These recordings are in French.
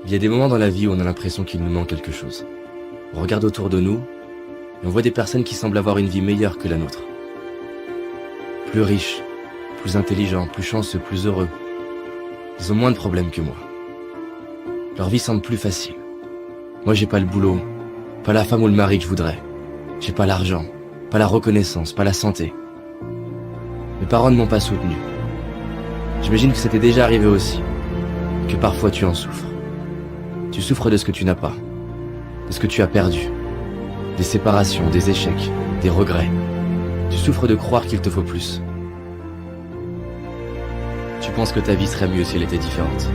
Il y a des moments dans la vie où on a l'impression qu'il nous manque quelque chose. On regarde autour de nous et on voit des personnes qui semblent avoir une vie meilleure que la nôtre. Plus riches, plus intelligents, plus chanceux, plus heureux. Ils ont moins de problèmes que moi. Leur vie semble plus facile. Moi, j'ai pas le boulot, pas la femme ou le mari que je voudrais. J'ai pas l'argent, pas la reconnaissance, pas la santé. Mes parents ne m'ont pas soutenu. J'imagine que c'était déjà arrivé aussi, que parfois tu en souffres. Tu souffres de ce que tu n'as pas, de ce que tu as perdu, des séparations, des échecs, des regrets. Tu souffres de croire qu'il te faut plus. Tu penses que ta vie serait mieux si elle était différente.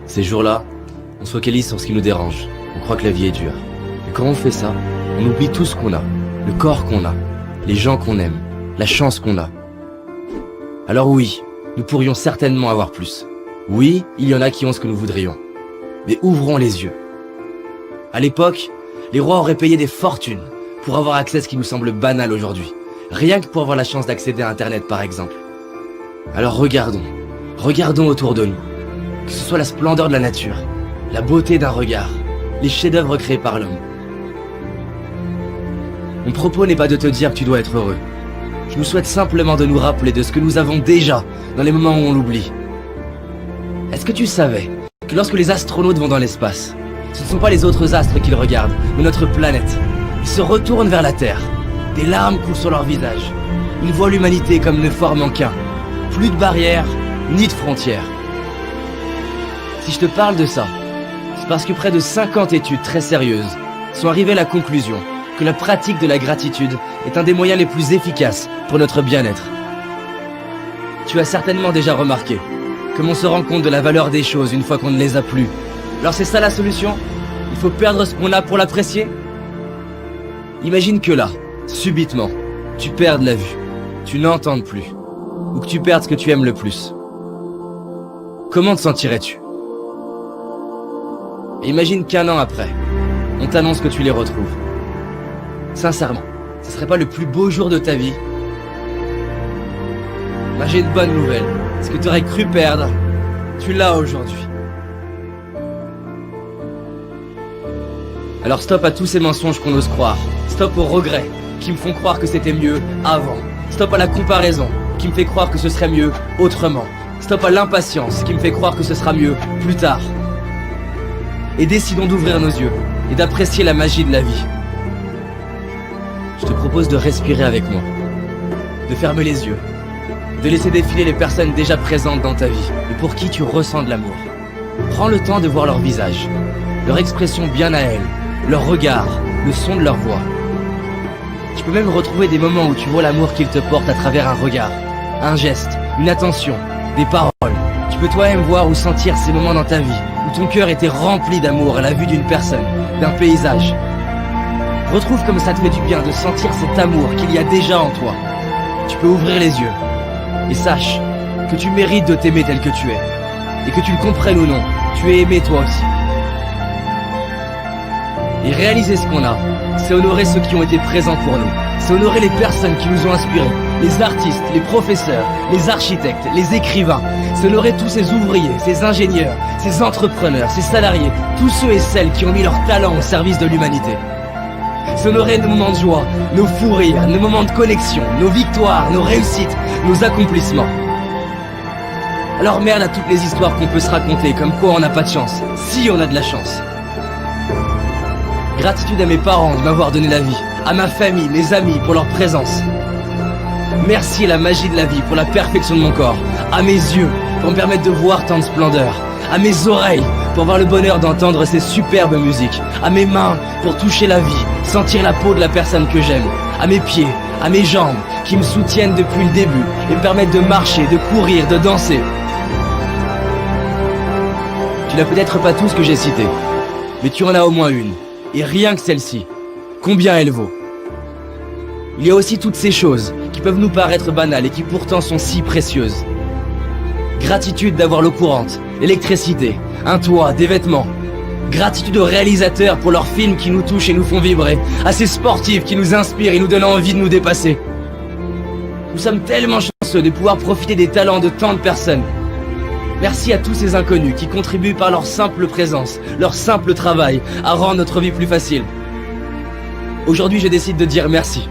Ces jours-là, on se focalise sur ce qui nous dérange. On croit que la vie est dure. Et quand on fait ça, on oublie tout ce qu'on a, le corps qu'on a, les gens qu'on aime, la chance qu'on a. Alors oui, nous pourrions certainement avoir plus. Oui, il y en a qui ont ce que nous voudrions. Mais ouvrons les yeux. À l'époque, les rois auraient payé des fortunes pour avoir accès à ce qui nous semble banal aujourd'hui. Rien que pour avoir la chance d'accéder à Internet, par exemple. Alors regardons autour de nous. Que ce soit la splendeur de la nature, la beauté d'un regard, les chefs-d'œuvre créés par l'homme. Mon propos n'est pas de te dire que tu dois être heureux. Je nous souhaite simplement de nous rappeler de ce que nous avons déjà dans les moments où on l'oublie. Est-ce que tu savais que lorsque les astronautes vont dans l'espace, ce ne sont pas les autres astres qu'ils regardent, mais notre planète. Ils se retournent vers la Terre. Des larmes coulent sur leur visage. Ils voient l'humanité comme ne formant qu'un. Plus de barrières, ni de frontières. Si je te parle de ça, c'est parce que près de 50 études très sérieuses sont arrivées à la conclusion que la pratique de la gratitude est un des moyens les plus efficaces pour notre bien-être. Tu as certainement déjà remarqué comme on se rend compte de la valeur des choses une fois qu'on ne les a plus. Alors c'est ça la solution? Il faut perdre ce qu'on a pour l'apprécier? Imagine que là, subitement, tu perdes la vue, tu n'entends plus, ou que tu perdes ce que tu aimes le plus. Comment te sentirais-tu? Et imagine qu'un an après, on t'annonce que tu les retrouves. Sincèrement, ce serait pas le plus beau jour de ta vie? Bah, j'ai une bonne nouvelle. Ce que tu aurais cru perdre, tu l'as aujourd'hui. Alors stop à tous ces mensonges qu'on ose croire. Stop aux regrets qui me font croire que c'était mieux avant. Stop à la comparaison qui me fait croire que ce serait mieux autrement. Stop à l'impatience qui me fait croire que ce sera mieux plus tard. Et décidons d'ouvrir nos yeux et d'apprécier la magie de la vie. Je te propose de respirer avec moi, de fermer les yeux, de laisser défiler les personnes déjà présentes dans ta vie et pour qui tu ressens de l'amour. Prends le temps de voir leur visage, leur expression bien à elles, leur regard, le son de leur voix. Tu peux même retrouver des moments où tu vois l'amour qu'ils te portent à travers un regard, un geste, une attention, des paroles. Tu peux toi-même voir ou sentir ces moments dans ta vie où ton cœur était rempli d'amour à la vue d'une personne, d'un paysage. Retrouve comme ça te fait du bien de sentir cet amour qu'il y a déjà en toi. Tu peux ouvrir les yeux et sache que tu mérites de t'aimer tel que tu es. Et que tu le comprennes ou non, tu es aimé toi aussi. Et réaliser ce qu'on a, c'est honorer ceux qui ont été présents pour nous. C'est honorer les personnes qui nous ont inspirés. Les artistes, les professeurs, les architectes, les écrivains. C'est honorer tous ces ouvriers, ces ingénieurs, ces entrepreneurs, ces salariés. Tous ceux et celles qui ont mis leur talent au service de l'humanité. C'est honorer nos moments de joie, nos fous rires, nos moments de connexion, nos victoires, nos réussites, nos accomplissements. Alors merde à toutes les histoires qu'on peut se raconter, comme quoi on n'a pas de chance, si on a de la chance. Gratitude à mes parents de m'avoir donné la vie, à ma famille, mes amis pour leur présence. Merci à la magie de la vie pour la perfection de mon corps, à mes yeux pour me permettre de voir tant de splendeur, à mes oreilles pour avoir le bonheur d'entendre ces superbes musiques, à mes mains pour toucher la vie, sentir la peau de la personne que j'aime, à mes pieds, à mes jambes qui me soutiennent depuis le début et me permettent de marcher, de courir, de danser. Tu n'as peut-être pas tout ce que j'ai cité, mais tu en as au moins une, et rien que celle-ci, combien elle vaut? Il y a aussi toutes ces choses qui peuvent nous paraître banales et qui pourtant sont si précieuses. Gratitude d'avoir l'eau courante, l'électricité, un toit, des vêtements. Gratitude aux réalisateurs pour leurs films qui nous touchent et nous font vibrer, à ces sportifs qui nous inspirent et nous donnent envie de nous dépasser. Nous sommes tellement chanceux de pouvoir profiter des talents de tant de personnes. Merci à tous ces inconnus qui contribuent par leur simple présence, leur simple travail, à rendre notre vie plus facile. Aujourd'hui, je décide de dire merci.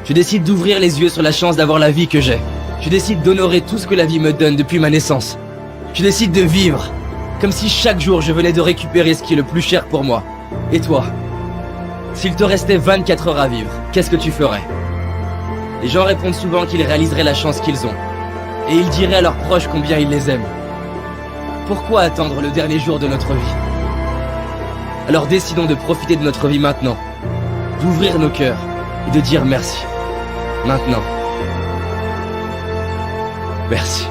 Je décide d'ouvrir les yeux sur la chance d'avoir la vie que j'ai. Je décide d'honorer tout ce que la vie me donne depuis ma naissance. Je décide de vivre, comme si chaque jour je venais de récupérer ce qui est le plus cher pour moi. Et toi? S'il te restait 24 heures à vivre, qu'est-ce que tu ferais? Les gens répondent souvent qu'ils réaliseraient la chance qu'ils ont. Et ils diraient à leurs proches combien ils les aiment. Pourquoi attendre le dernier jour de notre vie? Alors décidons de profiter de notre vie maintenant, d'ouvrir nos cœurs et de dire merci. Maintenant. Merci.